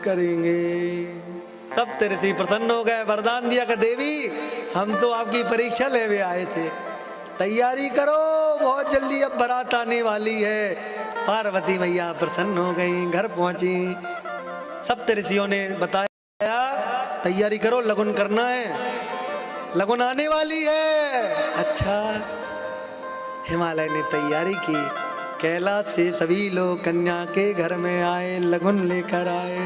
करेंगे। सब तेरे से प्रसन्न हो गए, वरदान दिया कि देवी हम तो आपकी परीक्षा लेवे आए थे, तैयारी करो, बहुत जल्दी अब बारात आने वाली है। पार्वती मैया प्रसन्न हो गई, घर पहुंची। सब ऋषियों ने बताया तैयारी करो, लगन करना है, लगन आने वाली है। अच्छा, हिमालय ने तैयारी की, कैलाश से सभी लोग कन्या के घर में आए, लगन लेकर आए।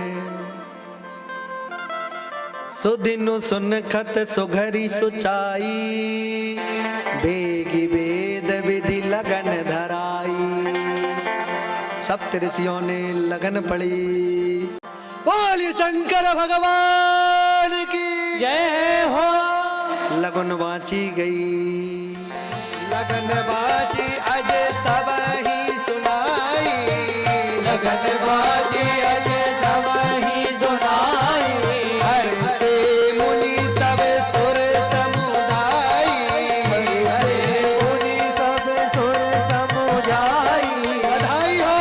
सुदिनु सुन खत सुघरी सुचाई, बेगी वेद विधि लगन धराई। सप्त ऋषियों ने लगन पड़ी। बोलिए शंकर भगवान की जय हो। लगन बाँची गई, लगन बाजी अजय सब ही सुनाई, लगन बाजी अजय सब ही सुनाई। हर से मुनि सब सुर समुदाई, हर से मुनि सब सुर समुदाई। बधाई हो।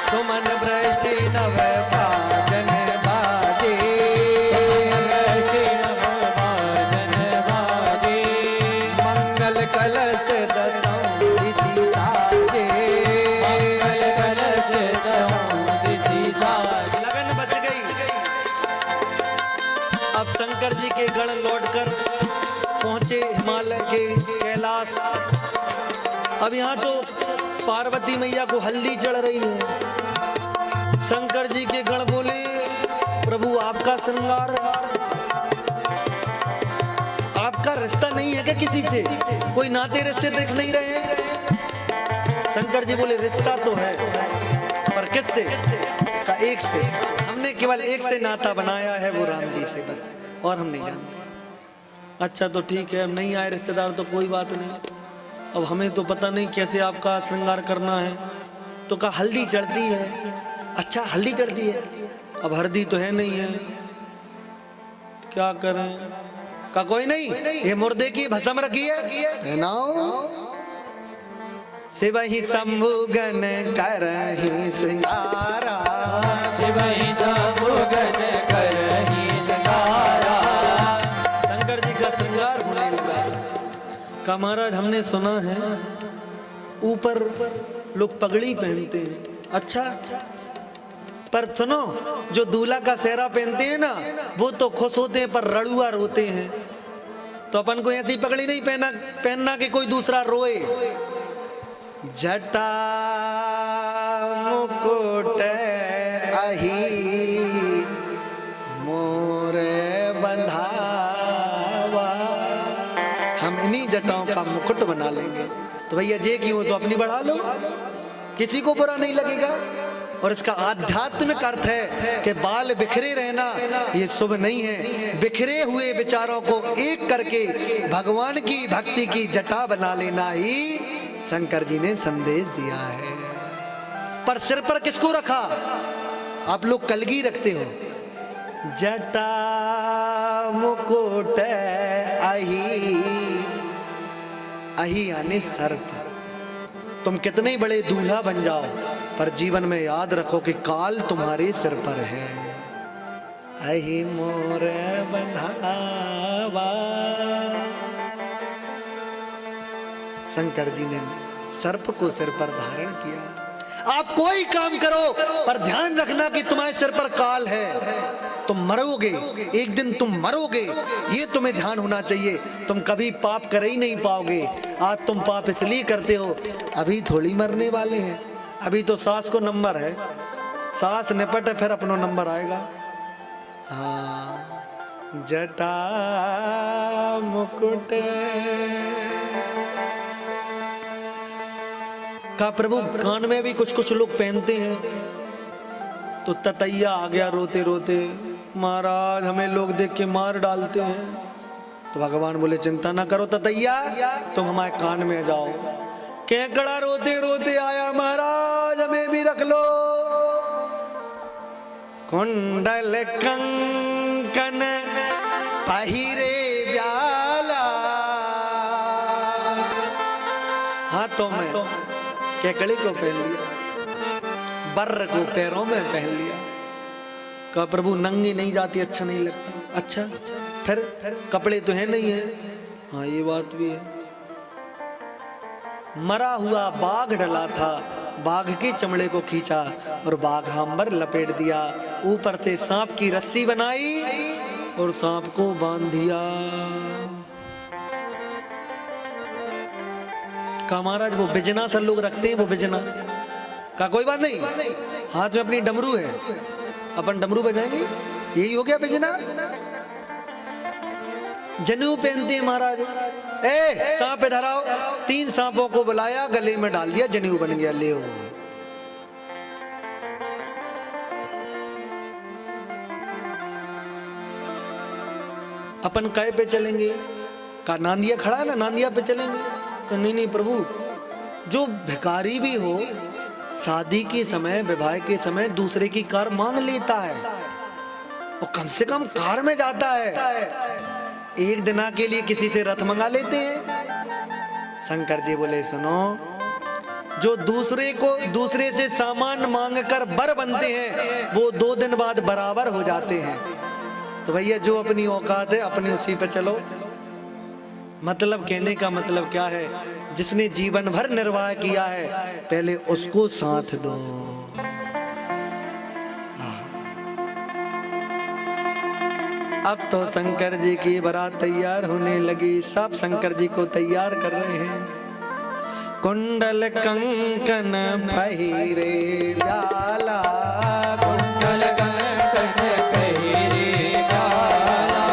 सुमन भ्रष्टि नव भाजन बाजे, मंगल कलश दसों दिशि साजे, मंगल कलश दसों दिशि साजे। लगन बच गई। अब शंकर जी के गण लौटकर पहुंचे हिमालय के कैलाश। अब यहाँ तो पार्वती मैया को हल्दी चढ़ रही है। शंकर जी के गण बोले प्रभु आपका श्रृंगार, आपका रिश्ता नहीं है क्या किसी से, कोई नाते रिश्ते देख नहीं रहे हैं? शंकर जी बोले रिश्ता तो है, पर किससे? का एक से, हमने केवल एक से नाता बनाया है, वो राम जी से बस, और हम नहीं जानते। अच्छा तो ठीक है, अब नहीं आए रिश्तेदार तो कोई बात नहीं, अब हमें तो पता नहीं कैसे आपका श्रृंगार करना है। तो कहा हल्दी चढ़ती है। अच्छा हल्दी चढ़ती है, अब हल्दी तो है नहीं है, क्या करें? का कोई नहीं, ये मुर्दे की भस्म रखी है शिव ही शंभु गण करहि श्रृंगारा, शिव ही शंभु गण करहि श्रृंगारा। शंकर जी का श्रृंगार होने लगा। का महाराज हमने सुना है ऊपर लोग पगड़ी पहनते हैं। अच्छा, पर सुनो, जो दूल्हा का सेहरा पहनते हैं ना, वो तो खुश होते हैं पर रड़ुआ रोते हैं। तो अपन को ऐसी पगड़ी नहीं पहनना कि कोई दूसरा रोए। जटा मुकुट अही मोरे बंधावा, हम इन्हीं जटाओं का मुकुट बना लेंगे। तो भैया जे क्यों, तो अपनी बढ़ा लो, किसी को बुरा नहीं लगेगा। और इसका आध्यात्मिक अर्थ है कि बाल बिखरे रहना ये शुभ नहीं है, बिखरे हुए विचारों को एक करके भगवान की भक्ति की जटा बना लेना ही शंकर जी ने संदेश दिया है। पर सिर पर किसको रखा? आप लोग कलगी रखते हो। जटा मुकुट अही, अही यानी सर्प। तुम कितने बड़े दूल्हा बन जाओ, पर जीवन में याद रखो कि काल तुम्हारे सिर पर है। अहि मोर बंधावा। शंकर जी ने सर्प को सिर पर धारण किया। आप कोई काम करो, पर ध्यान रखना कि तुम्हारे सिर पर काल है, तुम मरोगे, एक दिन तुम मरोगे, ये तुम्हें ध्यान होना चाहिए। तुम कभी पाप कर ही नहीं पाओगे। आज तुम पाप इसलिए करते हो, अभी थोड़ी मरने वाले हैं, अभी तो सांस को नंबर है, सांस निपट फिर अपनो नंबर आएगा। हाँ, जटा मुकुट का प्रभु कान में भी कुछ कुछ लोग पहनते हैं। तो ततैया आ गया रोते रोते, महाराज हमें लोग देख के मार डालते हैं। तो भगवान बोले चिंता ना करो ततैया, तुम हमारे कान में जाओ। केकड़ा रोते रोते आया, महाराज हमें भी रख लो। कुंडल कंकन पहिरे व्याला, हाथों में केकड़ी को पहन लिया, बर्र को पैरों में पहन लिया। कहा प्रभु नंगी नहीं जाती, अच्छा नहीं लगता। अच्छा फिर कपड़े तो है नहीं है। हाँ ये बात भी है। मरा हुआ बाघ डला था, बाघ के चमड़े को खींचा और बाघ हाम्बर लपेट दिया, ऊपर से सांप की रस्सी बनाई और सांप को बांध दिया। कहा महाराज वो बिजना सा लोग रखते हैं, वो बिजना। कहा कोई बात नहीं, हाथ में अपनी डमरू है, अपन डमरू बजाएंगे, यही हो गया बिजना। जनेऊ पहनते हैं महाराज। ए सांप इधर आओ, 3 सांपों को बुलाया, गले में डाल दिया, जनेऊ बन गया। ले हो अपन काय पे चलेंगे? का नांदिया खड़ा है ना, नांदिया पे चलेंगे? का नहीं नहीं प्रभु, जो भिखारी भी हो शादी के समय विवाह के समय दूसरे की कार मांग लेता है, वो कम से कम कार में जाता है। एक दिना के लिए किसी से रथ मंगा लेते हैं। शंकर जी बोले सुनो, जो दूसरे से सामान मांगकर बर बनते हैं वो 2 दिन बाद बराबर हो जाते हैं। तो भैया जो अपनी औकात है अपनी उसी पे चलो। मतलब कहने का मतलब क्या है, जिसने जीवन भर निर्वाह किया है पहले उसको साथ दो। अब तो शंकर जी की बारात तैयार होने लगी, सब शंकर जी को तैयार कर रहे हैं। कुंडल कंकन पहिरे जाला, कुंडल कंकन पहिरे जाला,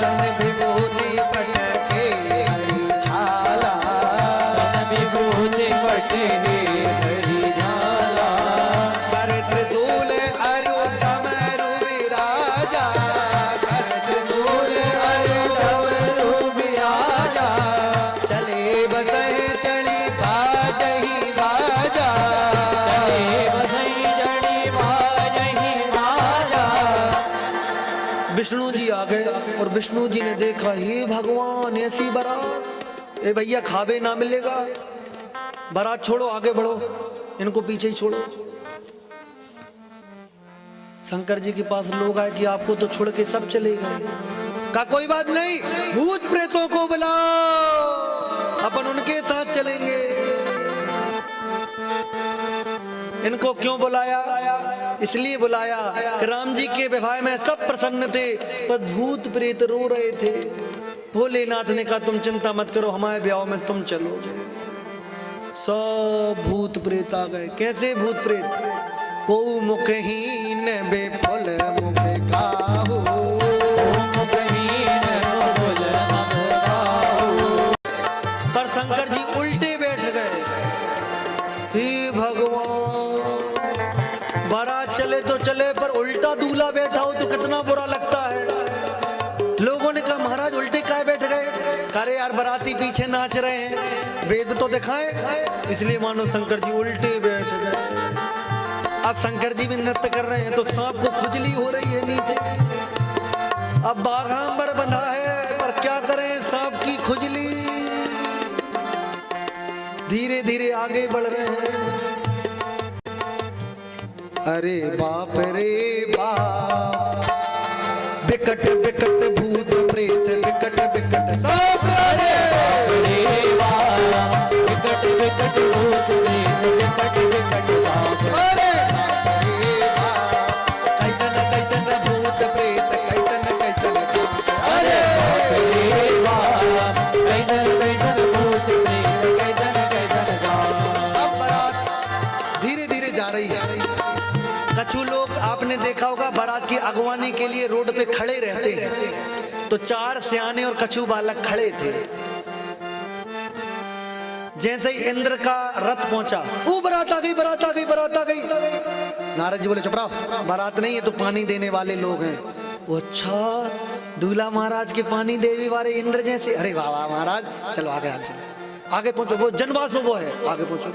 तन विभूति पटके हरि झाला, तन विभूति पटके हरि झाला, कर त्रिशूल अरु डमरू विराजा, कर त्रिशूल अरु डमरू बिराजा, चले बसहि चढ़ी बाजहि बाजा, चले बसई जड़ी बाजहि बाजा। विष्णु जी आ गए और विष्णु जी ने देखा, हे भगवान ऐसी बारात, ए भैया खावे ना मिलेगा, बारात छोड़ो आगे बढ़ो, इनको पीछे ही छोड़ो। शंकर जी के पास लोग आए कि आपको तो छोड़ के सब चले गए। कहा कोई बात नहीं, भूत प्रेतों को बुलाओ, अपन उनके साथ चलेंगे। इनको क्यों बुलाया? इसलिए बुलाया कि राम जी के विवाह में सब प्रसन्न थे, पर भूत प्रेत रो रहे थे। भोलेनाथ ने कहा तुम चिंता मत करो, हमारे ब्याह में तुम चलो। सब भूत प्रेत आ गए। कैसे भूत प्रेत? को मुखहीन बेफुल मुख काहू, मुखहीन मुकुल मम काहू। पर शंकर जी उल्टे बैठ गए। हे भगवान, बारात चले तो चले पर उल्टा दूल्हा बैठा हो तो कितना बुरा लगता है। लोगों ने कहा महाराज उल्टे काहे बैठ गए? अरे यार बाराती पीछे नाच रहे हैं, वेद तो दिखाएं। इसलिए मानो शंकर जी उल्टे बैठ गए। अब शंकर जी भी नृत्य कर रहे हैं तो सांप को खुजली हो रही है नीचे। अब बाघांबर बंधा है पर क्या करें, सांप की खुजली। धीरे धीरे आगे बढ़ रहे हैं। अरे बाप रे बाप, विकट विकट भूत प्रेत, विकट विकट सांप। अरे रे वाह, विकट विकट भूत प्रेत, विकट विकट सांप। अरे कैसन कैसन भूत प्रेत, कैसन कैसन सांप। अरे रे वाह, कैसन कैसन भूत प्रेत, कैसन कैसन सांप। अब बारात धीरे धीरे जा रही है। कछु लोग आपने देखा होगा बारात की अगवानी के लिए रोड पे खड़े रहते हैं, तो 4 सियाने और कछु बालक खड़े थे। जैसे ही इंद्र का रथ पहुंचा, वो बारात आ गई, बारात आ गई, बारात आ गई। नारद जी बोले चुप रहो, बारात नहीं है तो पानी देने वाले लोग हैं। वो अच्छा, दूल्हा महाराज के पानी देने वाले इंद्र जैसे। अरे वाह वाह महाराज, चलो आगे आगे चलो, आगे पहुंचो, वो जनवासो वो है, आगे पहुंचो।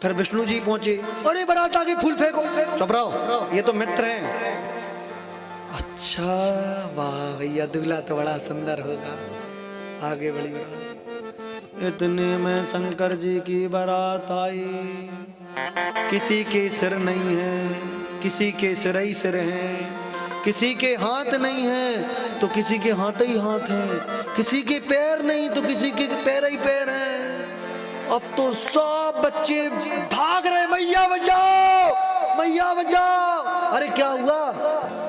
फिर विष्णु जी पहुंचे, अरे बारात आगे, फूल फेंको। चुप रहो, ये तो मित्र हैं। अच्छा वाह भैया, दूल्हा तो बड़ा सुंदर होगा। आगे बड़ी बारात, इतने में शंकर जी की बारात आई। किसी के सिर नहीं है, किसी के सिर ही सिर हैं, किसी के हाथ नहीं है तो किसी के हाथ ही हाथ हैं, किसी के पैर नहीं तो किसी के पैर ही पैर हैं। अब तो सब बच्चे भाग रहे, मैया बचाओ, मैया बचाओ। अरे क्या हुआ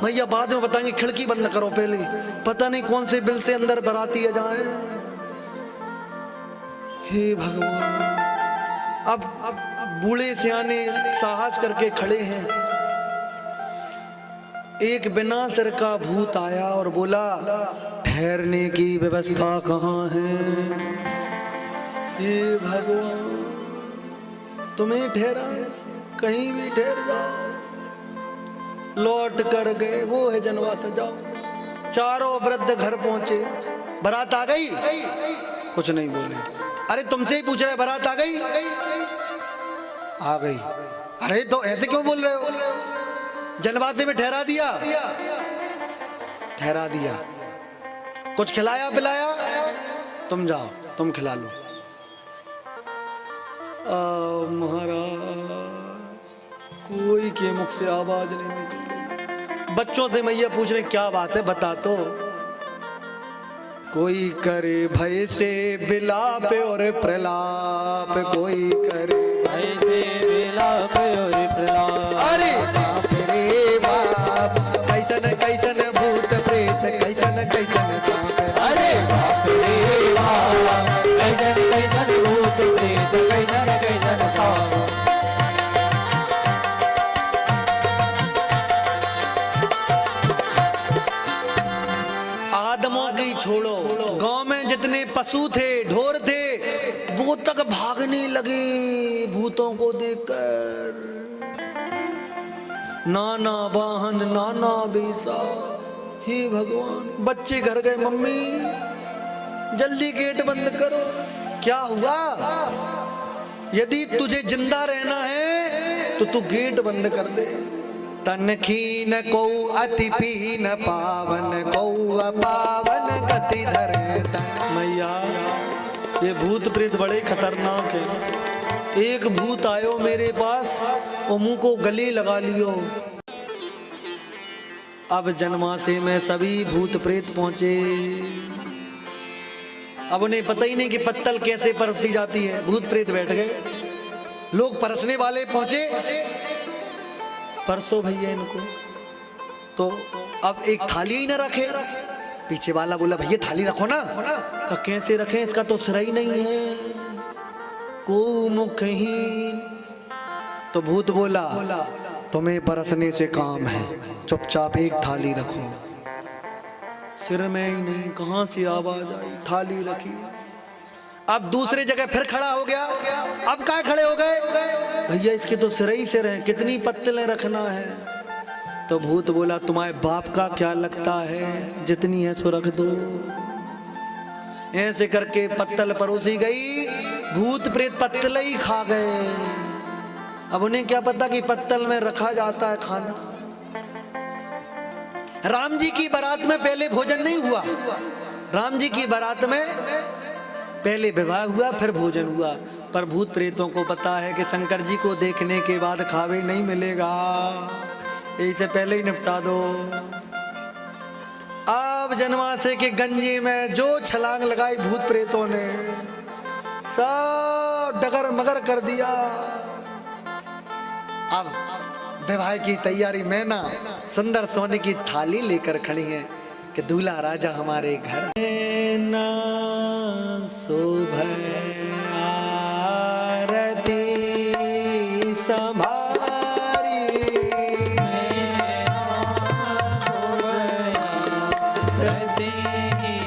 मैया बाद में बताएंगे, खिड़की बंद करो पहले, पता नहीं कौन से बिल से अंदर बराती आ जाए। हे भगवान। अब बूढ़े सियाने साहस करके खड़े हैं। एक बिना सिर का भूत आया और बोला, ठहरने की व्यवस्था कहाँ है? हे भगवान, तुम्हें ठहरा, कहीं भी ठहर जाओ। लौट कर गए, वो है जनवा सजाओ। चारों वृद्ध घर पहुंचे। बारात आ गई? कुछ नहीं बोले। अरे तुमसे ही पूछ रहे, बारात आ गई? आ गई। अरे तो ऐसे क्यों बोल रहे हो? जनवासे में ठहरा दिया? ठहरा दिया। कुछ खिलाया पिलाया? तुम जाओ, तुम खिला लो। महाराज, कोई के मुख से आवाज नहीं निकली। बच्चों से मैया पूछ रहे, क्या बात है बता तो। कोई करे भय से विलाप और प्रलाप, कोई करे भय से विलाप और प्रलाप। अरे बाप रे बाप, कैसन कैसन भूत प्रेत, कैसन कैसन सांप। अरे बाप रे बाप, कैसन कैसन भूत प्रेत, कैसन कैसन सांप। आदमों की छोड़ो, गांव में जितने पशु थे, ढोर थे, वो तक भागने लगे भूतों को देखकर। नाना वाहन, नाना बेसा। हे भगवान। बच्चे घर गए, मम्मी जल्दी गेट बंद करो। क्या हुआ? यदि तुझे जिंदा रहना है तो तू गेट बंद कर दे। तन खीन को अति पीन पावन, को अपावन गति धरे तन। मैया, ये भूत प्रेत बड़े खतरनाक है। एक भूत आयो मेरे पास और मुंह को गले लगा लियो। अब जनमासे में सभी भूत प्रेत पहुंचे। अब उन्हें पता ही नहीं कि पत्तल कैसे परसी जाती है। भूत प्रेत बैठ गए, लोग परसने वाले पहुंचे। परसो भैया इनको। तो अब एक थाली ही ना रखे। पीछे वाला बोला, भैया थाली रखो ना। तो कैसे रखें, इसका तो सिर ही नहीं है, को मुखहीन। तो भूत बोला, तुम्हें परसने से काम है, चुपचाप एक थाली रखो। सिर में ही नहीं, कहां से आवाज आई? थाली रखी। अब दूसरी जगह फिर खड़ा हो गया। अब क्या खड़े हो गए? भैया इसके तो सिर ही सिर हैं, कितनी पत्तलें रखना है? तो भूत बोला, तुम्हारे बाप का क्या लगता है, जितनी है सो रख दो। ऐसे करके पत्तल परोसी गई। भूत प्रेत पत्तल ही खा गए। अब उन्हें क्या पता कि पत्तल में रखा जाता है खाना। राम जी की बारात में पहले भोजन नहीं हुआ। राम जी की बारात में पहले विवाह हुआ, फिर भोजन हुआ। पर भूत प्रेतों को पता है कि शंकर जी को देखने के बाद खावे नहीं मिलेगा, इसे पहले ही निपटा दो। अब जनवासे के गंजे में जो छलांग लगाई भूत प्रेतों ने, सब डगर मगर कर दिया। अब विवाह की तैयारी में ना सुंदर सोने की थाली लेकर खड़ी है कि दूल्हा राजा हमारे घर ना शोभा आरती संभारी, रति की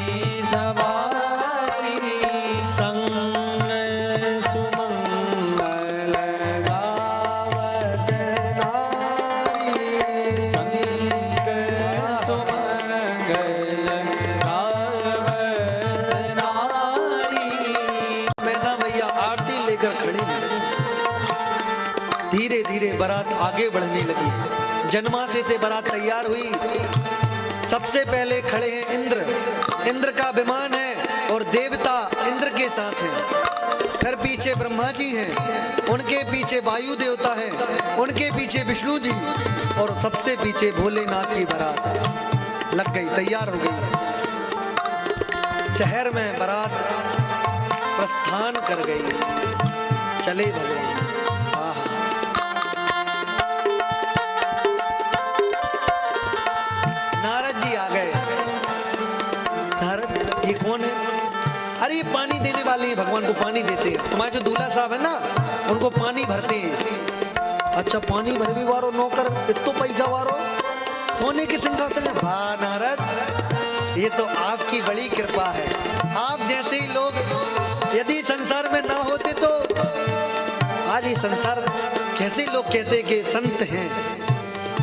सवारी, संग सुमंगल गावत नारी, संग सुमंगल गावत नारी। मैना भैया आरती लेकर खड़ी है। धीरे धीरे बारात आगे बढ़ने लगी। जनमासे से बारात तैयार हुई। सबसे पहले खड़े हैं इंद्र। इंद्र का विमान है और देवता इंद्र के साथ हैं, फिर पीछे ब्रह्मा जी हैं, उनके पीछे वायु देवता हैं, उनके पीछे विष्णु जी, और सबसे पीछे भोलेनाथ की बारात लग गई, तैयार हो गई। शहर में बारात प्रस्थान कर गई, चले भगवान। आहा। नारद जी आ गए। नारद, ये कौन है? अरे ये पानी देने वाले हैं, भगवान को पानी देते हैं। तुम्हारे जो दूल्हा साहब है ना, उनको पानी भरते हैं। अच्छा, पानी भर भी वारो नौकर, इतो पैसा वारो, सोने के सिंहासन में। वाह नारद, ये तो आपकी बड़ी कृपा है। आप जैसे ही लोग यदि संसार में ना होते तो आज ये संसार कैसे लोग कहते कि संत हैं।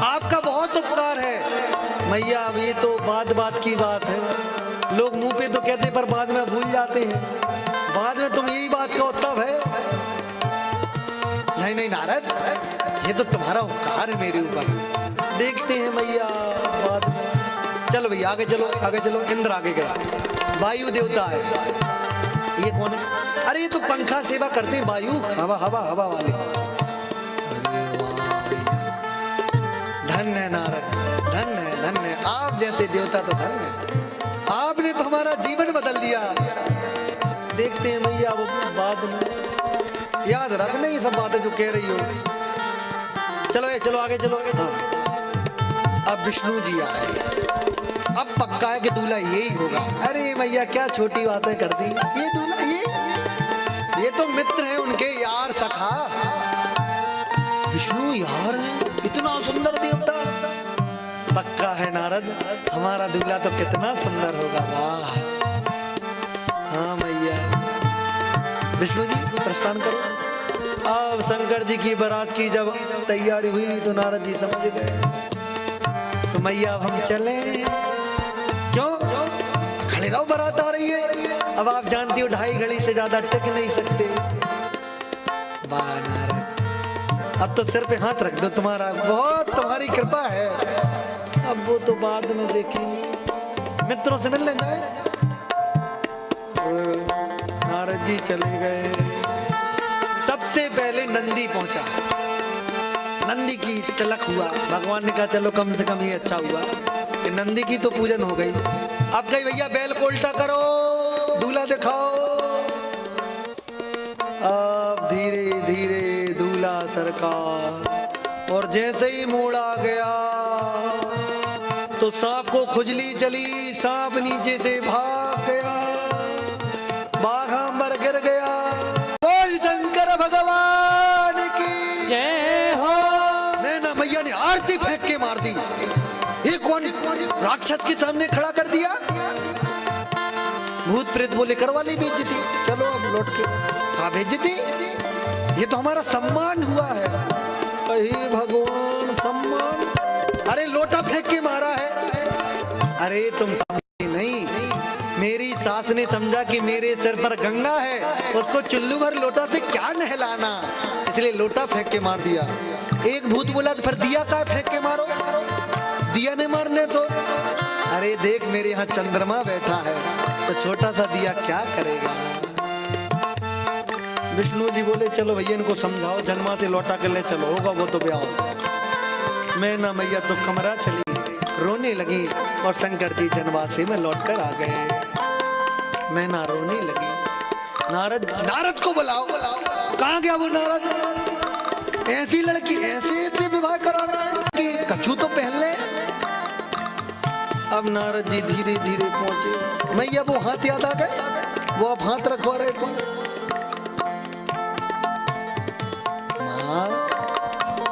आपका बहुत उपकार है मैया। अब ये तो बात की बात है, लोग मुंह पे तो कहते पर बाद में भूल जाते हैं। बाद में तुम यही बात कहो तब है। नहीं नहीं नारद, ये तो तुम्हारा उपकार है मेरे ऊपर। देखते हैं मैया बाद में। चलो भैया आगे चलो, आगे चलो। इंद्र आगे गया, वायु देवता है। ये कौन है? अरे ये तो पंखा सेवा करते हैं, वायु हवा हवा हवा वाले। धन्य है नारद, धन्य है, धन्य है। आप जैसे देवता तो धन्य है। आपने तो हमारा जीवन बदल दिया। देखते हैं मैया वो बाद में। याद रखना ये सब बातें जो कह रही हो। चलो चलो आगे चलो। हाँ। अब विष्णु जी आए। अब पक्का है कि दूल्हा यही होगा। अरे मैया क्या छोटी बातें कर दी। ये दूल्हा ये तो मित्र हैं उनके, यार सखा। विष्णु यार है, इतना सुंदर देवता। पक्का है नारद, हमारा दूल्हा तो कितना सुंदर होगा। वाह। हाँ मैया। विष्णु जी प्रस्थान करो। अब शंकर जी की बारात की जब तैयारी हुई तो नारद जी समझ गए। तो मैया अब हम चले। क्यों? खड़े रहो, बारात आ रही है। अब आप जानती हो 2.5 घड़ी से ज्यादा टिक नहीं सकते। वाह नारद, अब तो सिर पे हाथ रख दो, तुम्हारा बहुत तुम्हारी कृपा है। अब वो तो बाद में देखेंगे। मित्रों से मिलने जाए। नारद जी चले गए। सबसे पहले नंदी पहुंचा। नंदी की तिलक हुआ। भगवान ने कहा चलो कम से कम ये अच्छा हुआ कि नंदी की तो पूजन हो गई। अब गई भैया बैल को उल्टा करो, दूल्हा दिखाओ। अब धीरे धीरे दूल्हा सरकार, और जैसे ही मोड़ आ गया तो सांप को खुजली चली। सांप नीचे से भाग गया, बाघांबर गिर गया। बोल शंकर भगवान की जय हो। नैना मैया ने आरती फेंक के मार दी। ये कौन राक्षस के सामने खड़ा कर दिया। भूत प्रेत बोले करवा ली बेइज्जती। चलो अब लौट के। कहा बेइज्जती? ये तो हमारा सम्मान हुआ है। हे भगवान, सम्मान? अरे लोटा फेंक के मारा है। अरे तुम समझे नहीं, मेरी सास ने समझा कि मेरे सिर पर गंगा है, उसको चुल्लू भर लोटा से क्या नहलाना, इसलिए लोटा फेंक के मार दिया। एक भूत बोला तो फिर दिया का फेंक के मारो। दिया ने मारने तो। अरे देख मेरे यहाँ चंद्रमा बैठा है, तो छोटा सा दिया क्या करेगा। विष्णु जी बोले चलो भैया इनको समझाओ, जन्मा से लौटा कर ले चलो, होगा वो तो ब्याह। मैं ना मैया तो कमरा चली, रोने लगी। और शंकर जी जनवासी में लौट कर आ गए। मैं ना रोने लगी। नारद को बुलाओ। कहाँ गया वो नारद? ऐसी लड़की ऐसे विवाह करा रहा है कि कछू तो पहन ले। अब नारद जी धीरे धीरे पहुंचे। मैया वो हाथ याद आ गए, वो आप हाथ रखवा रहे थे। माँ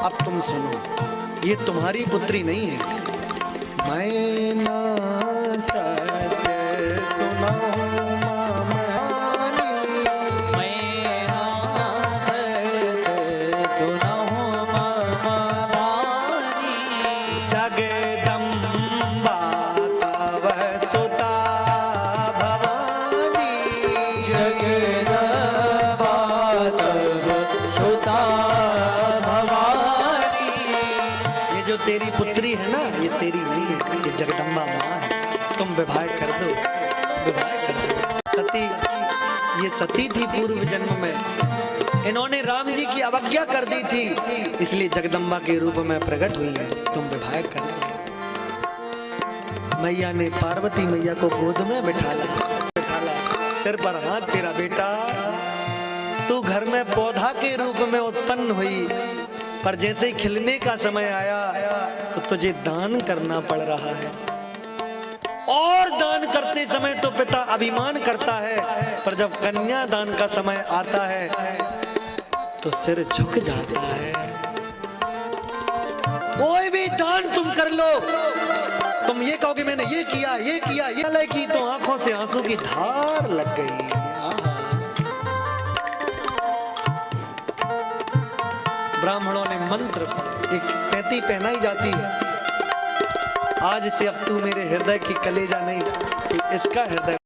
अब तुम सुनो, ये तुम्हारी पुत्री नहीं है। मैं ना सत्य सुनाऊं मामानी, मैं ना सत्य सुनाऊं मामानी। जगदम्बा तव सुता भवानी। जगदम्बा तव सुता भवानी। ये जो तेरी पुत्री है ना, ये तेरी नहीं है, ये जगदम्बा माँ है। तुम विवाह कर दो, विवाह कर दो। ये सती थी पूर्व जन्म में, इन्होंने राम जी की अवज्ञा कर दी थी, इसलिए जगदम्बा के रूप में प्रकट हुई है, तुम विवाह कर दो। मैया ने पार्वती मैया को गोद में बिठाला, सिर पर हाथ तेरा बेटा, तू घर में पौधा के रूप में उत्पन्न हुई, पर जैसे ही खिलने का समय आया तो तुझे दान करना पड़ रहा है। और दान करते समय तो पिता अभिमान करता है, पर जब कन्या दान का समय आता है तो सिर झुक जाता है। कोई भी दान तुम कर लो, तुम ये कहोगे मैंने ये किया ये किया ये की, तो आंखों से आंसू की धार लग गई। ब्राह्मणों ने मंत्र एक पैती पहनाई जाती है, आज से अब तू मेरे हृदय की कलेजा नहीं, इसका हृदय